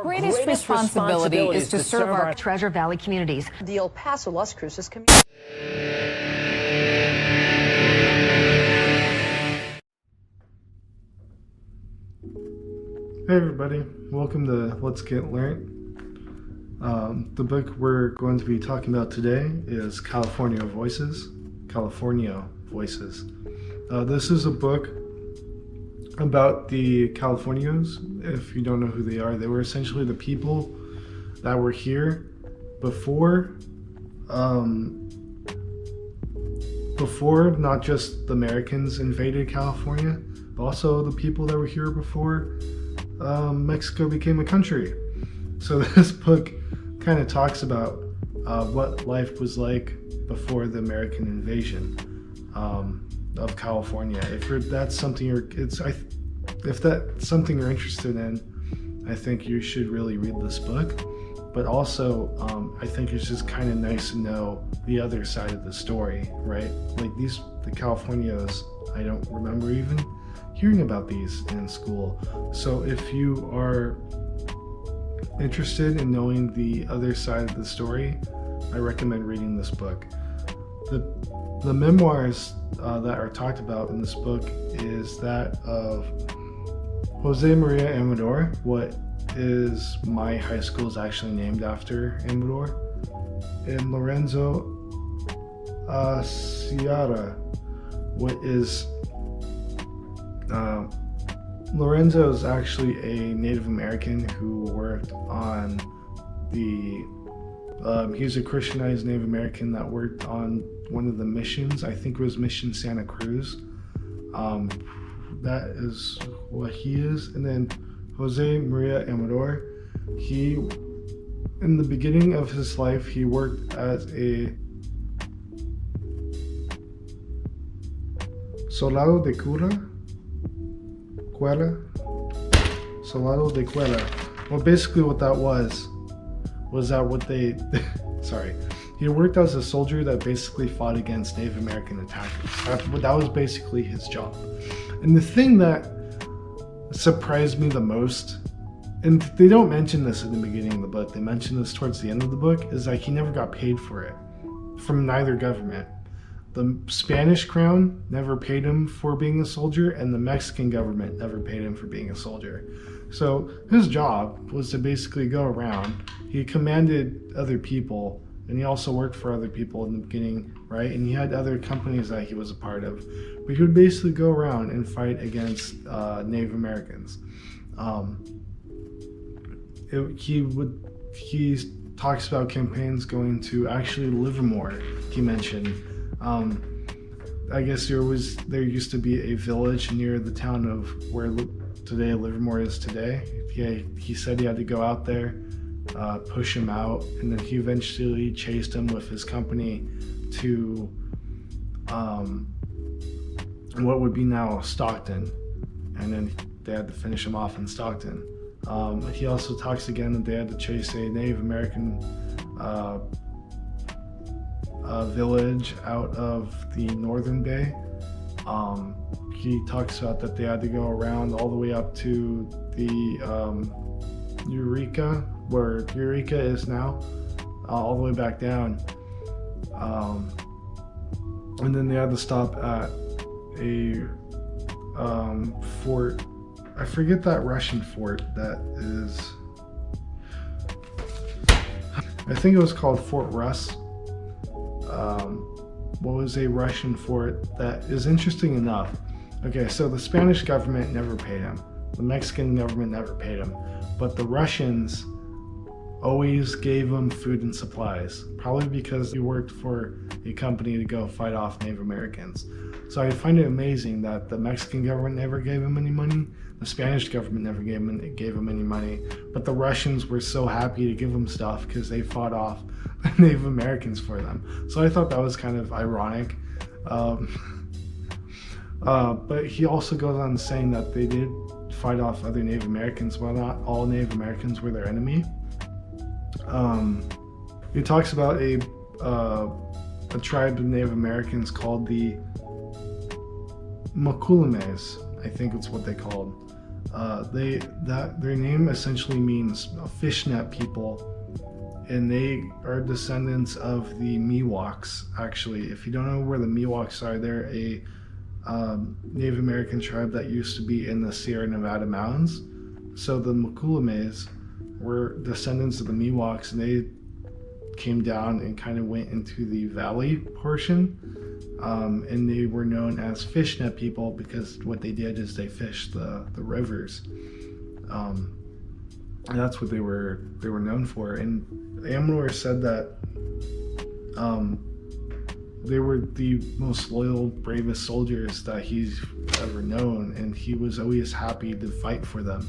Greatest responsibility is to serve our Treasure Valley communities. The El Paso Las Cruces community. Hey everybody, welcome to Let's Get Learned. The book we're going to be talking about today is California Voices. This is a book about the Californios. If you don't know who they were essentially the people that were here before not just the Americans invaded California, but also the people that were here before Mexico became a country. So this book kind of talks about what life was like before the American invasion of California. If that's something you're interested in, I think you should really read this book. But also, I think it's just kind of nice to know the other side of the story, right? Like the Californios, I don't remember even hearing about these in school. So if you are interested in knowing the other side of the story, I recommend reading this book. The memoirs that are talked about in this book is that of Jose Maria Amador, what is my high school is actually named after Amador, and Lorenzo Sierra, what is Lorenzo is actually a Native American who worked on he's a Christianized Native American that worked on one of the missions. I think it was Mission Santa Cruz. That is what he is. And then Jose Maria Amador, in the beginning of his life, he worked as a soldado de Soldado de Cuela. Well, basically what that was that what they, sorry, he worked as a soldier that basically fought against Native American attackers. That was basically his job. And the thing that surprised me the most, and they don't mention this in the beginning of the book, they mention this towards the end of the book, is like he never got paid for it from neither government. The Spanish crown never paid him for being a soldier, and the Mexican government never paid him for being a soldier. So his job was to basically go around. He commanded other people, and he also worked for other people in the beginning, right? And he had other companies that he was a part of. But he would basically go around and fight against Native Americans. He talks about campaigns going to actually Livermore, he mentioned. I guess there used to be a village near the town of where today Livermore is today. He said he had to go out there, push him out, and then he eventually chased him with his company to what would be now Stockton, and then they had to finish him off in Stockton. He also talks again that they had to chase a Native American village out of the northern bay. He talks about that they had to go around all the way up to the Eureka, where Eureka is now, all the way back down. And then they had to stop at a fort. I forget that Russian fort that is, I think it was called Fort Russ. What was a Russian fort that is interesting enough. Okay, so the Spanish government never paid him. The Mexican government never paid him. But the Russians always gave him food and supplies, probably because he worked for a company to go fight off Native Americans. So I find it amazing that the Mexican government never gave him any money, the Spanish government never gave him any money, but the Russians were so happy to give him stuff because they fought off Native Americans for them. So I thought that was kind of ironic. But he also goes on saying that they did fight off other Native Americans, but not all Native Americans were their enemy. He talks about a tribe of Native Americans called the Maculames, I think it's what they called. Their name essentially means fishnet people, and they are descendants of the Miwoks. Actually, if you don't know where the Miwoks are, they're a Native American tribe that used to be in the Sierra Nevada mountains. So the Mokulames were descendants of the Miwoks, and they came down and kind of went into the valley portion, and they were known as fishnet people because what they did is they fished the rivers, and that's what they were known for. And Amador said that they were the most loyal, bravest soldiers that he's ever known, and he was always happy to fight for them.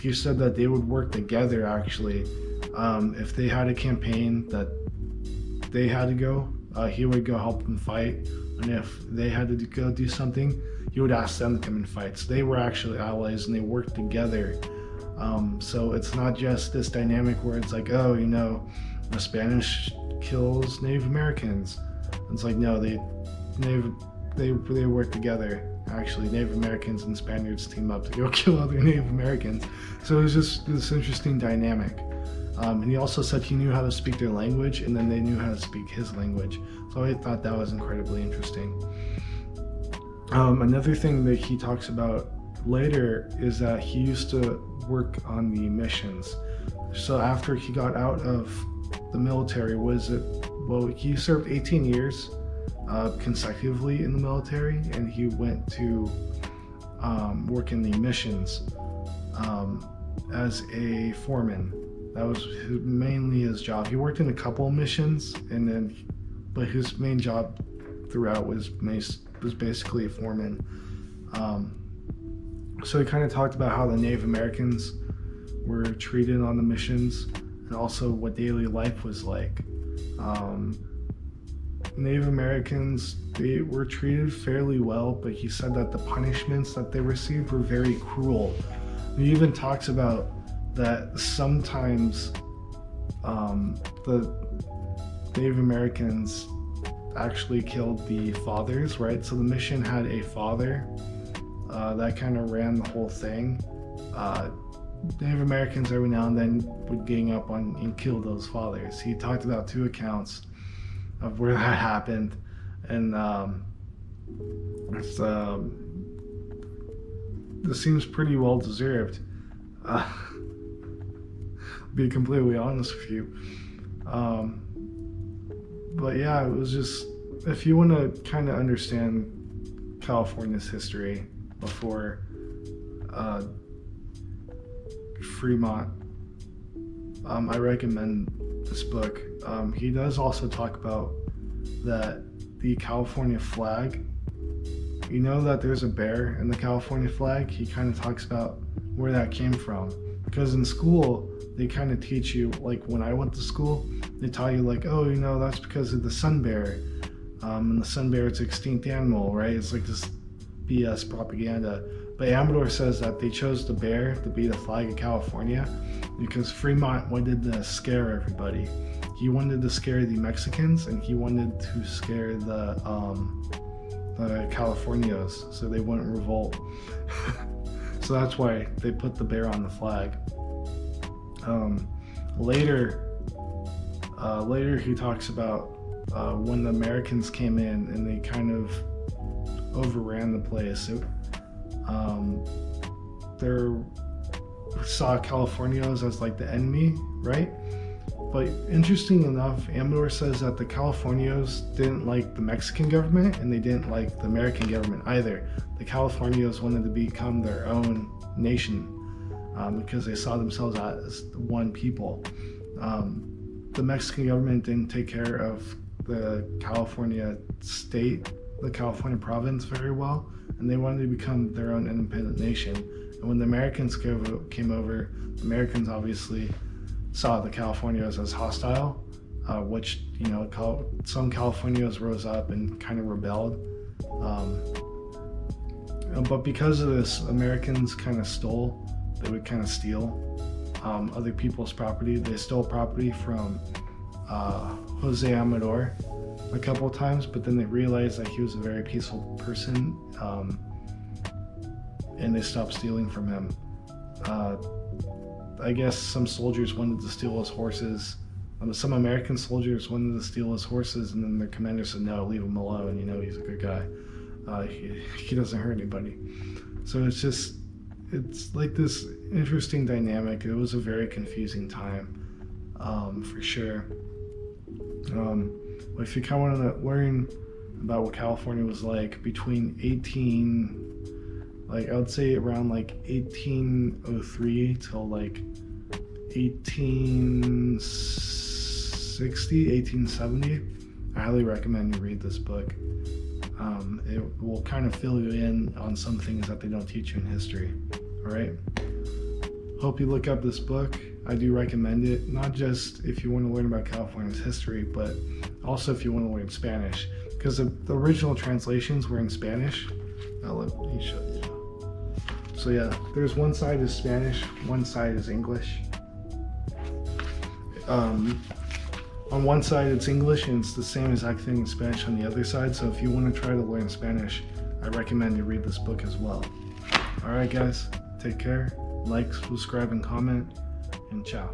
He said that they would work together, actually. If they had a campaign that they had to go, he would go help them fight. And if they had to go do something, he would ask them to come and fight. So they were actually allies, and they worked together. So it's not just this dynamic where it's like, oh, you know, the Spanish kills Native Americans. It's like, no, they work together. Actually, Native Americans and Spaniards team up to go kill other Native Americans. So it was just this interesting dynamic. And he also said he knew how to speak their language, and then they knew how to speak his language. So I thought that was incredibly interesting. Another thing that he talks about later is that he used to work on the missions. So after he got out of the military, he served 18 years consecutively in the military, and he went to work in the missions as a foreman. That was mainly his job. He worked in a couple of missions, but his main job throughout was basically a foreman. So he kind of talked about how the Native Americans were treated on the missions, and also what daily life was like. Native Americans, they were treated fairly well, but he said that the punishments that they received were very cruel. He even talks about that sometimes the Native Americans actually killed the fathers, right? So the mission had a father that kind of ran the whole thing. Native Americans every now and then would gang up on and kill those fathers. He talked about 2 accounts of where that happened, and this seems pretty well deserved. Be completely honest with you. But yeah, it was just, if you want to kind of understand California's history before Fremont, I recommend this book. He does also talk about that the California flag, you know that there's a bear in the California flag. He kind of talks about where that came from, because in school they kind of teach you, like when I went to school, they taught you like, oh, you know, that's because of the sun bear, and the sun bear, it's an extinct animal, right? It's like this BS propaganda. But Amador says that they chose the bear to be the flag of California because Fremont wanted to scare everybody. He wanted to scare the Mexicans, and he wanted to scare the Californios so they wouldn't revolt. So that's why they put the bear on the flag. Later he talks about when the Americans came in and they kind of overran the place. They saw Californios as like the enemy, right? But interesting enough, Amador says that the Californios didn't like the Mexican government, and they didn't like the American government either. The Californios wanted to become their own nation because they saw themselves as one people. The Mexican government didn't take care of the California state, the California province very well, and they wanted to become their own independent nation. And when the Americans came over, the Americans obviously saw the Californios as hostile, which, you know, some Californios rose up and kind of rebelled. But because of this, Americans kind of stole. They would kind of steal other people's property. They stole property from Jose Amador a couple of times, but then they realized that he was a very peaceful person, and they stopped stealing from him. I guess some soldiers wanted to steal his horses. Some American soldiers wanted to steal his horses, and then their commander said, no, leave him alone, you know, he's a good guy. He doesn't hurt anybody. So it's like this interesting dynamic. It was a very confusing time, for sure. But if you kind of want to learn about what California was like between I would say around like 1803 till like 1860, 1870, I highly recommend you read this book. It will kind of fill you in on some things that they don't teach you in history. All right. Hope you look up this book. I do recommend it, not just if you want to learn about California's history, but also if you want to learn Spanish, because the original translations were in Spanish. Now let me show you. So yeah, there's one side is Spanish, one side is English. On one side it's English, and it's the same exact thing in Spanish on the other side. So if you want to try to learn Spanish, I recommend you read this book as well. All right, guys, take care. Like, subscribe, and comment, and ciao.